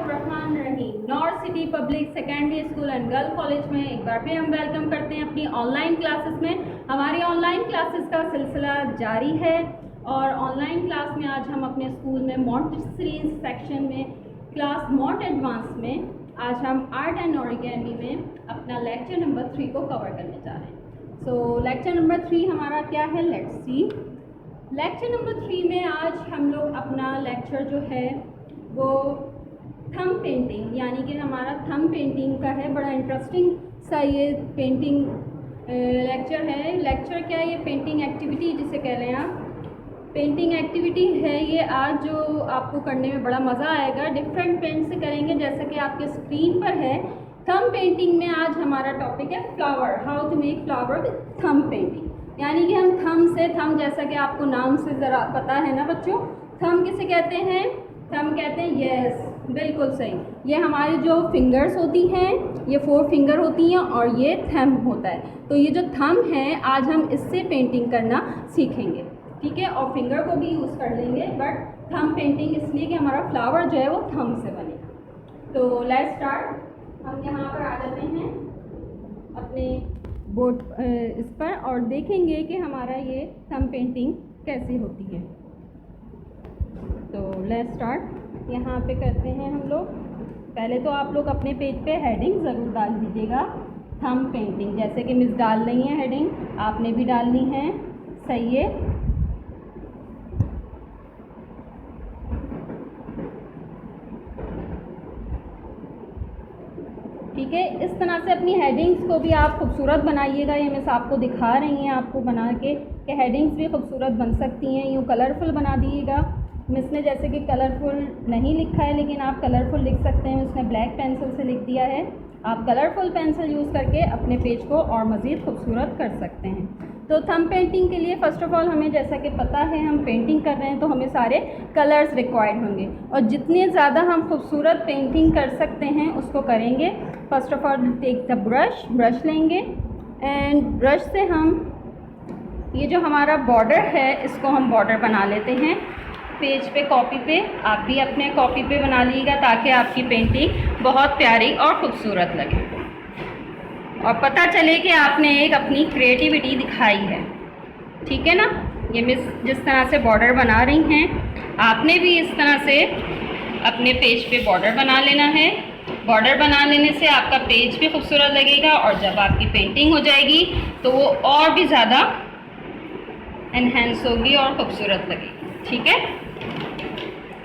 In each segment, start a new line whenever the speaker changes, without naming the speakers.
बिस्मिल्लाहिर्रहमानिर्रहीम। North city public secondary school and girl college में एक बार फिर हम वेलकम करते हैं अपनी ऑनलाइन क्लासेस में। हमारी ऑनलाइन क्लासेस का सिलसिला जारी है और ऑनलाइन क्लास में आज हम अपने स्कूल में मॉन्टेसरी सेक्शन में क्लास मॉन्ट एडवांस में आज हम आर्ट एंड ऑरिगेमी में अपना लेक्चर नंबर 3 को कवर करने जा रहे हैं। सो लेक्चर नंबर 3 हमारा क्या है, लेट्स सी। लेक्चर नंबर 3 में आज हम लोग अपना लेक्चर जो है वो थंब पेंटिंग यानी कि हमारा थंब पेंटिंग का है। बड़ा इंटरेस्टिंग सा ये पेंटिंग लेक्चर है। लेक्चर क्या है, ये पेंटिंग एक्टिविटी जिसे कह रहे हैं आप, पेंटिंग एक्टिविटी है ये आज जो आपको करने में बड़ा मज़ा आएगा। डिफरेंट पेंट से करेंगे जैसा कि आपके स्क्रीन पर है। थंब पेंटिंग में आज हमारा टॉपिक है flower, how to make flower with thumb painting. यानी कि हम थंब से, थंब जैसा कि आपको नाम से ज़रा पता है ना बच्चों, थंब किसे कहते हैं, थंब कहते हैं, यस बिल्कुल सही, ये हमारी जो फिंगर्स होती हैं ये 4 फिंगर होती हैं और ये थंब होता है। तो ये जो थंब है आज हम इससे पेंटिंग करना सीखेंगे, ठीक है। और फिंगर को भी यूज़ कर लेंगे, बट थंब पेंटिंग इसलिए कि हमारा फ्लावर जो है वो थंब से बनेगा। तो लेट्स स्टार्ट। हम यहाँ पर आ जाते हैं अपने बोर्ड इस पर और देखेंगे कि हमारा ये थंब पेंटिंग कैसी होती है। तो लेट्स स्टार्ट। यहाँ पे करते हैं हम लोग, पहले तो आप लोग अपने पेज पे हेडिंग ज़रूर डाल दीजिएगा थंब पेंटिंग, जैसे कि मिस डाल रही हैं हेडिंग, आपने भी डालनी है, सही है। ठीक है, इस तरह से अपनी हेडिंग्स को भी आप खूबसूरत बनाइएगा। ये मिस आपको दिखा रही हैं आपको बना के कि हेडिंग्स भी खूबसूरत बन सकती हैं। यूँ कलरफुल बना दिएगा। मिस ने जैसे कि कलरफुल नहीं लिखा है लेकिन आप कलरफुल लिख सकते हैं, उसने ब्लैक पेंसिल से लिख दिया है। आप कलरफुल पेंसिल यूज़ करके अपने पेज को और मज़ीद खूबसूरत कर सकते हैं। तो थंब पेंटिंग के लिए फ़र्स्ट ऑफ़ ऑल हमें जैसा कि पता है हम पेंटिंग कर रहे हैं तो हमें सारे कलर्स रिक्वायर्ड होंगे और जितने ज़्यादा हम खूबसूरत पेंटिंग कर सकते हैं उसको करेंगे। First of all take the brush लेंगे एंड ब्रश से हम ये जो हमारा बॉर्डर है इसको हम बॉर्डर बना लेते हैं पेज पे, कॉपी पे। आप भी अपने कॉपी पे बना लीजिएगा ताकि आपकी पेंटिंग बहुत प्यारी और ख़ूबसूरत लगे और पता चले कि आपने एक अपनी क्रिएटिविटी दिखाई है, ठीक है ना। ये मिस जिस तरह से बॉर्डर बना रही हैं आपने भी इस तरह से अपने पेज पे बॉर्डर बना लेना है। बॉर्डर बना लेने से आपका पेज भी खूबसूरत लगेगा और जब आपकी पेंटिंग हो जाएगी तो वो और भी ज़्यादा एनहेंस होगी और ख़ूबसूरत लगेगी, ठीक है।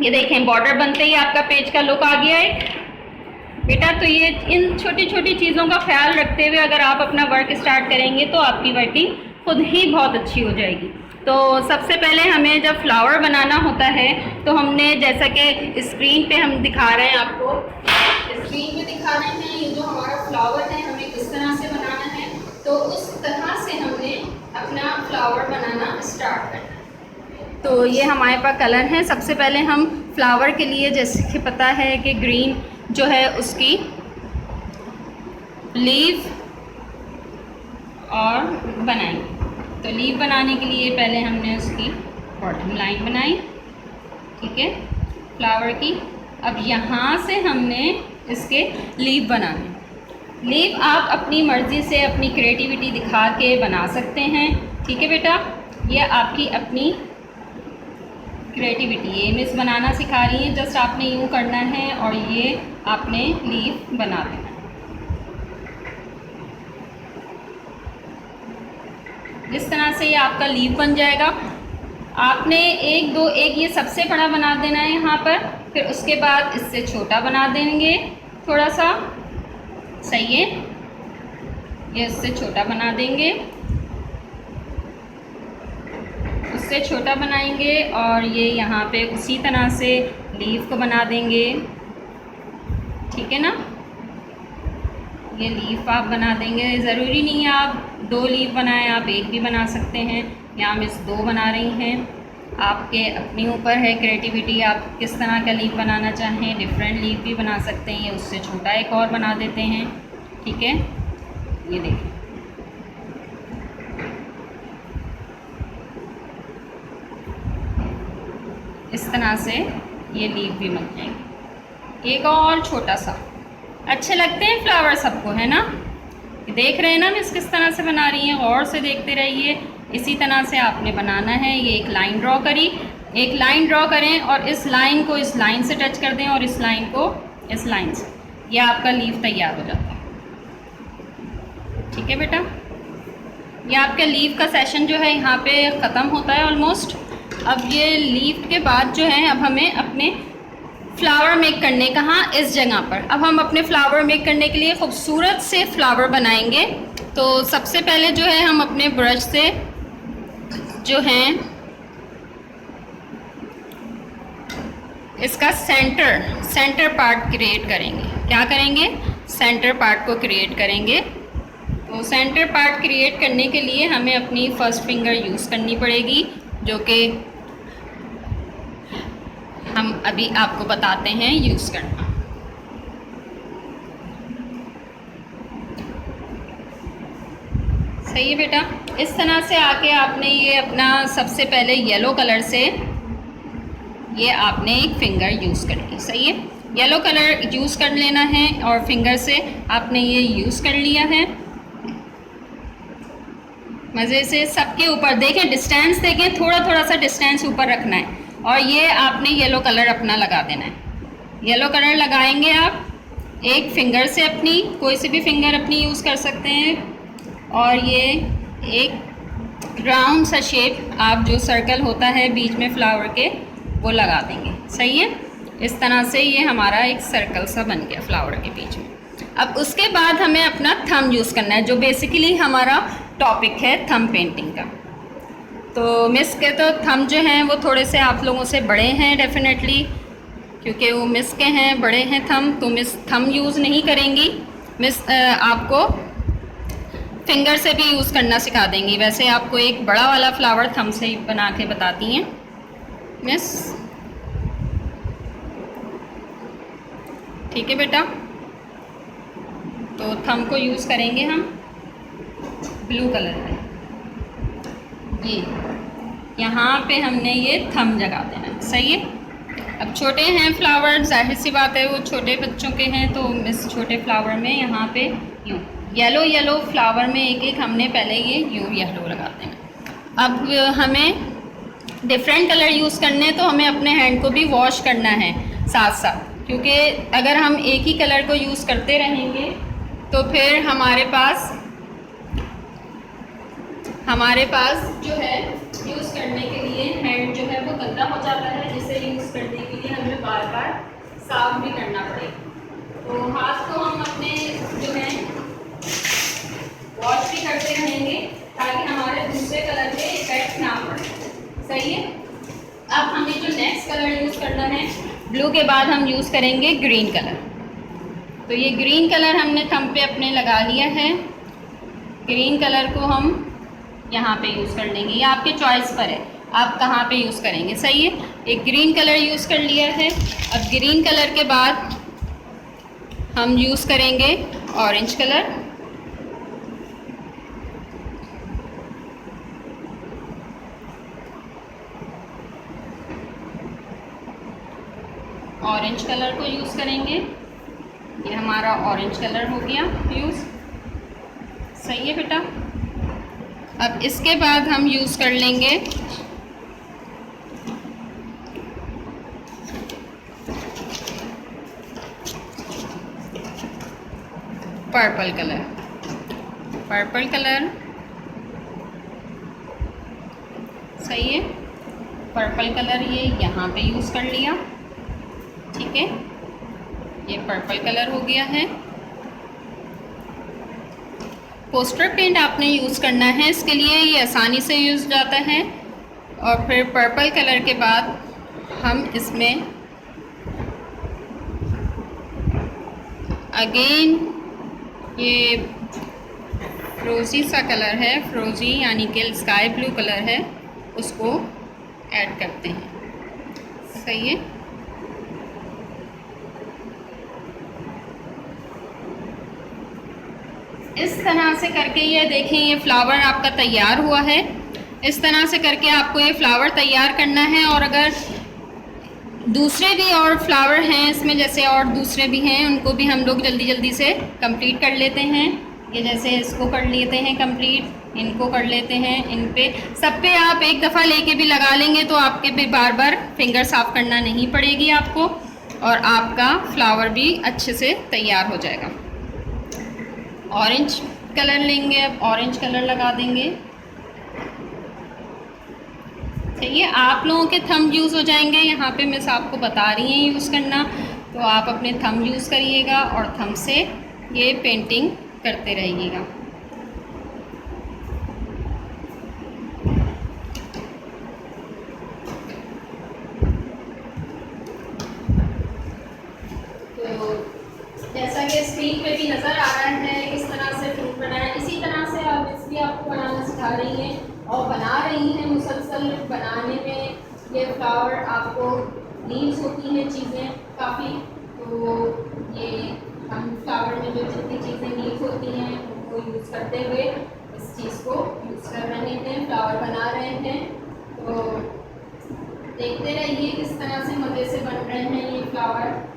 ये देखें बॉर्डर बनते ही आपका पेज का लुक आ गया है बेटा। तो ये इन छोटी छोटी चीज़ों का ख्याल रखते हुए अगर आप अपना वर्क स्टार्ट करेंगे तो आपकी वर्किंग खुद ही बहुत अच्छी हो जाएगी। तो सबसे पहले हमें जब फ्लावर बनाना होता है तो हमने जैसा कि स्क्रीन पे हम दिखा रहे हैं, आपको स्क्रीन पे दिखा रहे हैं, ये जो हमारा फ्लावर है हमें किस तरह से बनाना है, तो उस तरह से हमने अपना फ्लावर बनाना स्टार्ट करना है। तो ये हमारे पास कलर हैं। सबसे पहले हम फ्लावर के लिए जैसे कि पता है कि ग्रीन जो है उसकी लीफ और बनाएंगे। तो लीफ बनाने के लिए पहले हमने उसकी बॉटम लाइन बनाई, ठीक है, फ्लावर की। अब यहाँ से हमने इसके लीफ बनाने। लीफ आप अपनी मर्ज़ी से अपनी क्रिएटिविटी दिखा के बना सकते हैं, ठीक है बेटा। ये आपकी अपनी क्रिएटिविटी, ये मिस बनाना सिखा रही हैं, जस्ट आपने यूँ करना है और ये आपने लीफ बना देना है। जिस तरह से ये आपका लीफ बन जाएगा, आपने एक ये सबसे बड़ा बना देना है यहाँ पर, फिर उसके बाद इससे छोटा बना देंगे थोड़ा सा, सही है। ये इससे छोटा बना देंगे, उससे छोटा बनाएंगे और ये यहाँ पे उसी तरह से लीफ को बना देंगे, ठीक है ना। ये लीफ आप बना देंगे, ज़रूरी नहीं है आप 2 लीफ बनाएं, आप एक भी बना सकते हैं। यहाँ मिस 2 बना रही हैं, आपके अपने ऊपर है क्रिएटिविटी, आप किस तरह का लीफ बनाना चाहें। डिफरेंट लीफ भी बना सकते हैं, ये उससे छोटा एक और बना देते हैं, ठीक है। ये देखिए इस तरह से ये लीफ भी बन जाएंगे। एक और छोटा सा। अच्छे लगते हैं फ्लावर सबको, है ना? देख रहे हैं ना मिस किस तरह से बना रही हैं, गौर से देखते रहिए। इसी तरह से आपने बनाना है। ये एक लाइन ड्रॉ करी, एक लाइन ड्रॉ करें और इस लाइन को इस लाइन से टच कर दें और इस लाइन को इस लाइन से, ये आपका लीफ तैयार हो जाता है। ठीक है बेटा, ये आपका लीफ का सेशन जो है यहाँ पे ख़त्म होता है ऑलमोस्ट। अब ये लीफ के बाद जो है, अब हमें अपने फ्लावर मेक करने, कहाँ, इस जगह पर। अब हम अपने फ्लावर मेक करने के लिए खूबसूरत से फ्लावर बनाएंगे। तो सबसे पहले जो है हम अपने ब्रश से जो है इसका सेंटर पार्ट क्रिएट करेंगे। क्या करेंगे? सेंटर पार्ट को क्रिएट करेंगे। तो सेंटर पार्ट क्रिएट करने के लिए हमें अपनी फर्स्ट फिंगर यूज़ करनी पड़ेगी, जो कि हम अभी आपको बताते हैं यूज़ करना। सही है बेटा। इस तरह से आके आपने ये अपना सबसे पहले येलो कलर से ये आपने एक फिंगर यूज़ करनी। सही है, येलो कलर यूज़ कर लेना है और फिंगर से आपने ये यूज़ कर लिया है। मज़े से सबके ऊपर देखें, डिस्टेंस देखें, थोड़ा थोड़ा सा डिस्टेंस ऊपर रखना है और ये आपने येलो कलर अपना लगा देना है। येलो कलर लगाएंगे आप एक फिंगर से, अपनी कोई सी भी फिंगर अपनी यूज़ कर सकते हैं। और ये एक राउंड सा शेप, आप जो सर्कल होता है बीच में फ्लावर के, वो लगा देंगे। सही है, इस तरह से ये हमारा एक सर्कल सा बन गया फ्लावर के बीच में। अब उसके बाद हमें अपना थंब यूज़ करना है, जो बेसिकली हमारा टॉपिक है थंब पेंटिंग का। तो मिस के तो थंब जो हैं वो थोड़े से आप लोगों से बड़े हैं डेफिनेटली, क्योंकि वो मिस के हैं, बड़े हैं थंब, तो मिस थंब यूज़ नहीं करेंगी। मिस आपको फिंगर से भी यूज़ करना सिखा देंगी। वैसे आपको एक बड़ा वाला फ्लावर थंब से ही बना के बताती हैं मिस। ठीक है बेटा, तो थंब को यूज़ करेंगे हम ब्लू कलर में। ये यहाँ पे हमने ये थंब जगा देना है। सही है। अब छोटे हैं फ्लावर, जाहिर सी बात है वो छोटे बच्चों के हैं, तो मिस छोटे फ्लावर में यहाँ पे यूँ येलो फ्लावर में एक एक हमने पहले ये यूँ येलो लगाते हैं। अब हमें डिफरेंट कलर यूज़ करने हैं, तो हमें अपने हैंड को भी वॉश करना है साथ साथ, क्योंकि अगर हम एक ही कलर को यूज़ करते रहेंगे तो फिर हमारे पास जो है यूज़ करने के लिए हैंड जो है वो गंदा हो जाता है, जिसे यूज़ करने के लिए हमें बार बार साफ भी करना पड़ेगा। तो हाथ को हम अपने जो है वॉश भी करते रहेंगे ताकि हमारे दूसरे कलर पे इफेक्ट ना पड़े। सही है। अब हमें जो नेक्स्ट कलर यूज़ करना है, ब्लू के बाद हम यूज़ करेंगे ग्रीन कलर। तो ये ग्रीन कलर हमने थंब पे अपने लगा लिया है। ग्रीन कलर को हम यहाँ पे यूज़ कर लेंगे, ये आपके चॉइस पर है आप कहाँ पे यूज़ करेंगे। सही है, एक ग्रीन कलर यूज़ कर लिया है। अब ग्रीन कलर के बाद हम यूज़ करेंगे ऑरेंज कलर। ऑरेंज कलर को यूज़ करेंगे, ये हमारा ऑरेंज कलर हो गया यूज़। सही है बेटा। अब इसके बाद हम यूज़ कर लेंगे पर्पल कलर। सही है, पर्पल कलर ये यहाँ पे यूज़ कर लिया। ठीक है, ये पर्पल कलर हो गया है। पोस्टर पेंट आपने यूज़ करना है, इसके लिए ये आसानी से यूज़ जाता है। और फिर पर्पल कलर के बाद हम इसमें अगेन ये फ्रोज़ी सा कलर है, फ्रोज़ी यानी कि स्काई ब्लू कलर है, उसको ऐड करते हैं। सही है। इस तरह से करके ये देखें, ये फ्लावर आपका तैयार हुआ है। इस तरह से करके आपको ये फ्लावर तैयार करना है। और अगर दूसरे भी और फ्लावर हैं इसमें, जैसे और दूसरे भी हैं, उनको भी हम लोग जल्दी जल्दी से कंप्लीट कर लेते हैं। ये जैसे इसको कर लेते हैं कंप्लीट, इनको कर लेते हैं, इन पे सब पे आप एक दफ़ा लेके भी लगा लेंगे तो आपके भी बार बार फिंगर साफ़ करना नहीं पड़ेगी आपको, और आपका फ्लावर भी अच्छे से तैयार हो जाएगा। ऑरेंज कलर लेंगे, अब ऑरेंज कलर लगा देंगे। ये आप लोगों के थंब यूज़ हो जाएंगे, यहाँ पे मिस आपको बता रही हैं यूज़ करना, तो आप अपने थंब यूज़ करिएगा और थंब से ये पेंटिंग करते रहिएगा। तो जैसा कि स्क्रीन पे भी नज़र आ रहा है किस तरह से फ्रूट बनाया, इसी तरह से आप इसलिए आपको बनाना सिखा रही हैं और बना रही हैं मुसलसल बनाने में। ये फ्लावर आपको लीव्स होती हैं चीज़ें काफ़ी, तो ये हम फ्लावर में जो जितनी चीज़ें लीव्स होती हैं उनको यूज़ करते हुए इस चीज़ को यूज़ कर रहे हैं, फ्लावर बना रहे हैं। तो देखते रहिए किस तरह से मज़े से बन रहे हैं ये फ्लावर।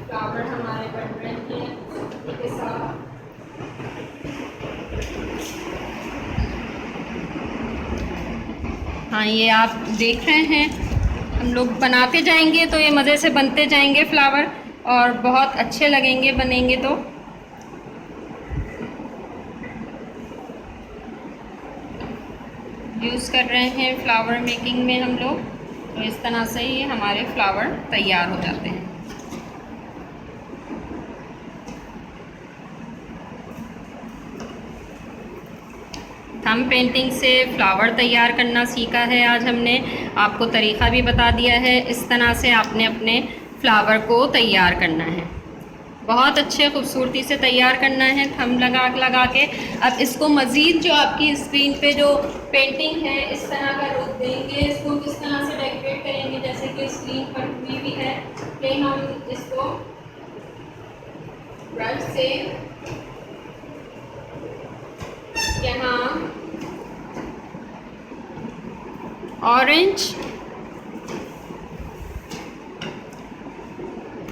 फ्लावर हमारे बन रहे हैं के साथ। हाँ, ये आप देख रहे हैं, हम लोग बनाते जाएंगे तो ये मज़े से बनते जाएंगे फ्लावर, और बहुत अच्छे लगेंगे बनेंगे तो। यूज़ कर रहे हैं फ्लावर मेकिंग में हम लोग, तो इस तरह से ये हमारे फ्लावर तैयार हो जाते हैं। थंब पेंटिंग से फ्लावर तैयार करना सीखा है आज हमने, आपको तरीक़ा भी बता दिया है। इस तरह से आपने अपने फ्लावर को तैयार करना है, बहुत अच्छे खूबसूरती से तैयार करना है थंब लगा के। अब इसको मज़ीद जो आपकी स्क्रीन पे जो पेंटिंग है इस तरह का रूप देंगे, इसको किस तरह से डेकोरेट करेंगे, जैसे कि स्क्रीन पर भी है कि हम इसको ब्रश से यहाँ ऑरेंज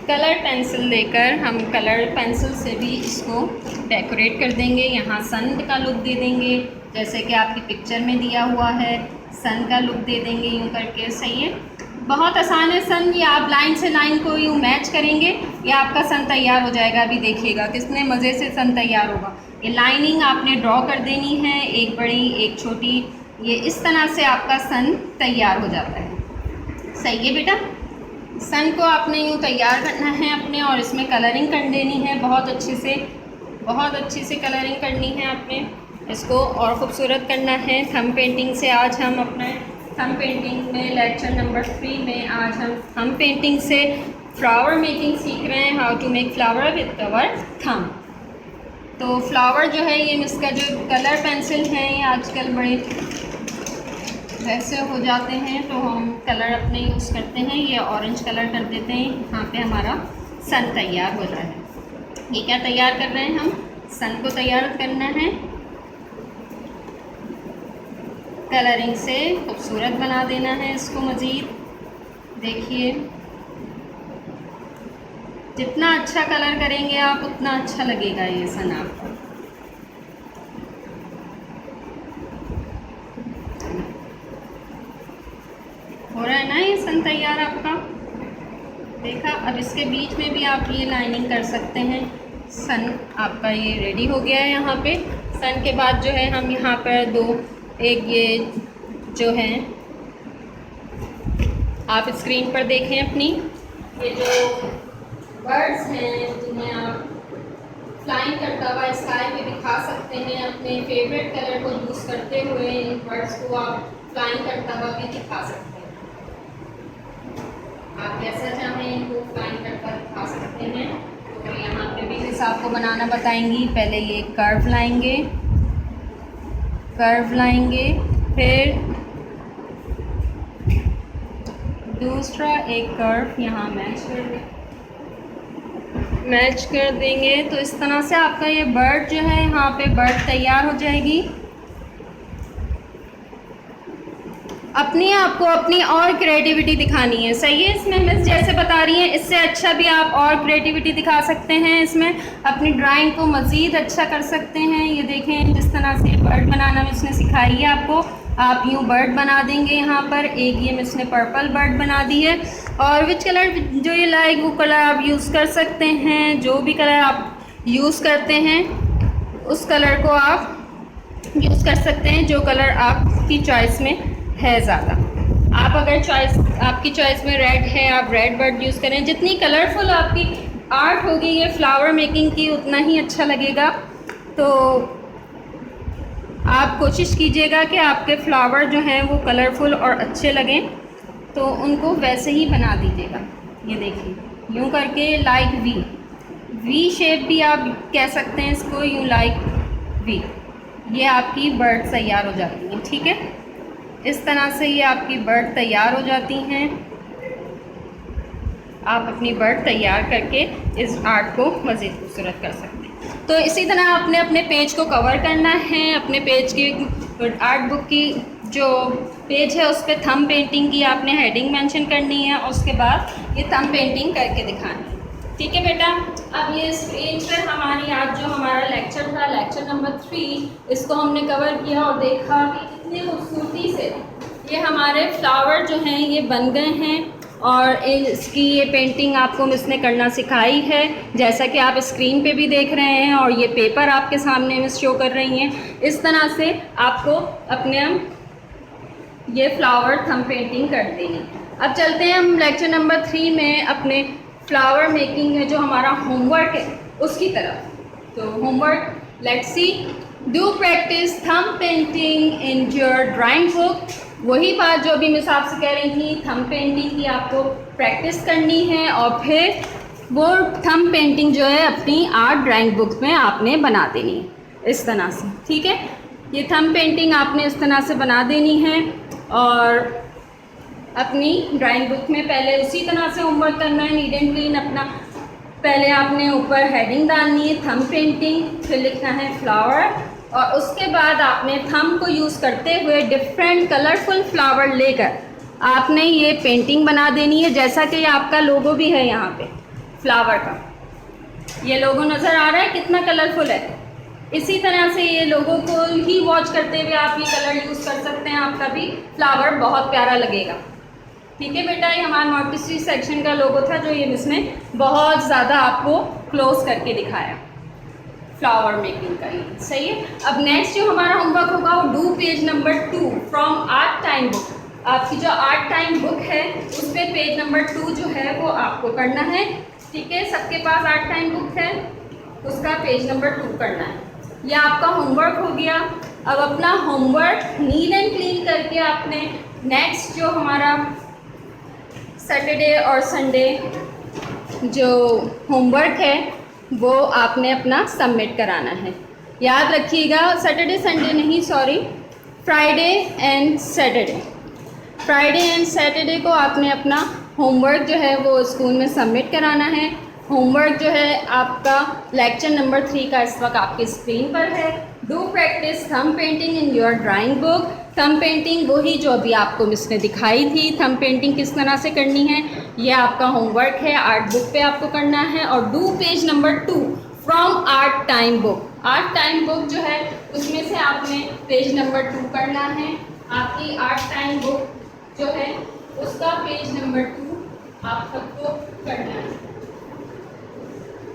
कलर पेंसिल लेकर हम कलर पेंसिल से भी इसको डेकोरेट कर देंगे। यहाँ सन का लुक दे देंगे, जैसे कि आपकी पिक्चर में दिया हुआ है, सन का लुक दे देंगे यूँ करके। सही है, बहुत आसान है सन। ये आप लाइन से लाइन को यूँ मैच करेंगे, ये आपका सन तैयार हो जाएगा। अभी देखिएगा कितने मज़े से सन तैयार होगा। ये लाइनिंग आपने ड्रॉ कर देनी है, एक बड़ी एक छोटी, ये इस तरह से आपका सन तैयार हो जाता है। सही है बेटा, सन को आपने यूँ तैयार करना है अपने, और इसमें कलरिंग कर देनी है बहुत अच्छे से, बहुत अच्छी से कलरिंग करनी है आपने। इसको और ख़ूबसूरत करना है थंब पेंटिंग से। आज हम अपने थंब पेंटिंग में लेक्चर नंबर 3 में आज हम थंब पेंटिंग से फ्लावर मेकिंग सीख रहे हैं, how to make flower with our thumb. तो फ्लावर जो है ये इसका जो कलर पेंसिल हैं ये आजकल बड़े वैसे हो जाते हैं, तो हम कलर अपने यूज़ करते हैं। ये ऑरेंज कलर कर देते हैं, यहाँ पे हमारा सन तैयार हो रहा है। ये क्या तैयार कर रहे हैं हम, सन को तैयार करना है। कलरिंग से खूबसूरत बना देना है इसको मज़ीद। देखिए जितना अच्छा कलर करेंगे आप उतना अच्छा लगेगा ये सन आपको। हो रहा है ना ये सन तैयार आपका, देखा। अब इसके बीच में भी आप ये लाइनिंग कर सकते हैं। सन आपका ये रेडी हो गया है। यहाँ पे सन के बाद जो है हम यहाँ पर एक ये जो है आप स्क्रीन पर देखें अपनी, ये जो बर्ड्स हैं जिन्हें आप फ्लाइंग करता हुआ स्काई में दिखा सकते हैं, अपने फेवरेट कलर को यूज़ करते हुए इन बर्ड्स को आप फ्लाइंग करता हुआ भी दिखा सकते हैं। आप जैसा चाहें इनको फ्लाइंग करता दिखा सकते हैं। तो यहाँ पे भी मिस आपको बनाना बताएंगी। पहले ये कर्व लाएंगे, फिर दूसरा एक कर्व यहाँ मैच कर मैच कर देंगे तो इस तरह से आपका ये बर्ड जो है यहाँ पे बर्ड तैयार हो जाएगी। अपनी आपको अपनी और क्रिएटिविटी दिखानी है, सही है। इसमें मिस जैसे बता रही हैं इससे अच्छा भी आप और क्रिएटिविटी दिखा सकते हैं, इसमें अपनी ड्राइंग को मज़ीद अच्छा कर सकते हैं। ये देखें जिस तरह से बर्ड बनाना मिस ने सिखाई है आपको, आप यूँ बर्ड बना देंगे। यहाँ पर एक ये मिस ने पर्पल बर्ड बना दी है, और विच कलर जो ये लाइक वो कलर आप यूज़ कर सकते हैं। जो भी कलर आप यूज़ करते हैं उस कलर को आप यूज़ कर सकते हैं, जो कलर आपकी चॉइस में है ज़्यादा। आप अगर आपकी चॉइस में रेड है, आप रेड बर्ड यूज़ करें। जितनी कलरफुल आपकी आर्ट होगी ये फ्लावर मेकिंग की, उतना ही अच्छा लगेगा। तो आप कोशिश कीजिएगा कि आपके फ्लावर जो हैं वो कलरफुल और अच्छे लगें, तो उनको वैसे ही बना दीजिएगा। ये देखिए यूँ करके लाइक वी शेप भी आप कह सकते हैं इसको, यूँ लाइक वी। ये आपकी बर्ड तैयार हो जाती हैं, ठीक है। इस तरह से ये आपकी बर्ड तैयार हो जाती हैं। आप अपनी बर्ड तैयार करके इस आर्ट को मज़ीद खूबसूरत कर सकते हैं। तो इसी तरह आपने अपने पेज को कवर करना है। अपने पेज की आर्ट बुक की जो पेज है उस पर थंब पेंटिंग की आपने हेडिंग मेंशन करनी है, और उसके बाद ये थंब पेंटिंग करके दिखानी है, ठीक है बेटा। अब ये इस पेज पर हमारी आज जो हमारा लेक्चर था, लेक्चर नंबर 3, इसको हमने कवर किया और देखा कि कितनी खूबसूरती से ये हमारे फ्लावर जो हैं ये बन गए हैं, और इसकी ये पेंटिंग आपको मिस ने करना सिखाई है, जैसा कि आप स्क्रीन पे भी देख रहे हैं, और ये पेपर आपके सामने मिस शो कर रही हैं। इस तरह से आपको अपने ये फ्लावर थंब पेंटिंग कर देनी। अब चलते हैं हम लेक्चर नंबर 3 में अपने फ्लावर मेकिंग में जो हमारा होमवर्क है उसकी तरफ। तो homework, let's see, do practice thumb painting in your drawing book. वही बात जो अभी मिस आपसे कह रही थी, थंब पेंटिंग की आपको प्रैक्टिस करनी है, और फिर वो थंब पेंटिंग जो है अपनी आर्ट ड्राइंग बुक में आपने बना देनी है इस तरह से, ठीक है। ये थंब पेंटिंग आपने इस तरह से बना देनी है, और अपनी ड्राइंग बुक में पहले उसी तरह से होमवर्क करना है, नीट एंड क्लीन अपना। पहले आपने ऊपर हेडिंग डालनी है थंब पेंटिंग, फिर लिखना है फ्लावर, और उसके बाद आपने थंब को यूज़ करते हुए डिफरेंट कलरफुल फ्लावर लेकर आपने ये पेंटिंग बना देनी है। जैसा कि आपका लोगो भी है यहाँ पे फ्लावर का, ये लोगो नज़र आ रहा है कितना कलरफुल है। इसी तरह से ये लोगों को ही वॉच करते हुए आप ये कलर यूज़ कर सकते हैं, आपका भी फ्लावर बहुत प्यारा लगेगा, ठीक है बेटा। ये हमारा मोंटेसरी सेक्शन का लोगो था जो ये मिस ने बहुत ज़्यादा आपको क्लोज करके दिखाया फ्लावर मेकिंग का, ये सही है। अब नेक्स्ट जो हमारा होमवर्क होगा वो do page number 2 from art time book. आपकी जो आर्ट टाइम बुक है उस पर पेज नंबर 2 जो है वो आपको करना है, ठीक है। सबके पास आर्ट टाइम बुक है, उसका पेज नंबर 2 करना है। ये आपका होमवर्क हो गया। अब अपना होमवर्क नीट एंड क्लीन करके आपने नेक्स्ट जो हमारा सैटरडे और संडे जो होमवर्क है वो आपने अपना सबमिट कराना है। याद रखिएगा सैटरडे संडे नहीं, sorry, Friday and Saturday. Friday and Saturday को आपने अपना होमवर्क जो है वो स्कूल में सबमिट कराना है। होमवर्क जो है आपका लेक्चर नंबर 3 का इस वक्त आपकी स्क्रीन पर है। Do practice thumb painting in your drawing book. Thumb painting वही जो अभी आपको मिस ने दिखाई थी, थंब पेंटिंग किस तरह से करनी है ये आपका होमवर्क है, आर्ट बुक पे आपको करना है। और do page number 2 from art time book. Art time book जो है उसमें से आपने पेज नंबर 2 करना है। आपकी आर्ट टाइम बुक जो है उसका पेज नंबर 2 आप सबको करना है,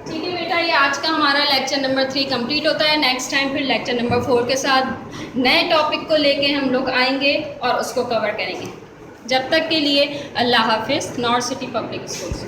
ठीक है बेटा। ये आज का हमारा लेक्चर नंबर 3 कंप्लीट होता है। नेक्स्ट टाइम फिर लेक्चर नंबर 4 के साथ नए टॉपिक को लेके हम लोग आएंगे और उसको कवर करेंगे। जब तक के लिए अल्लाह हाफिज़। North city public school.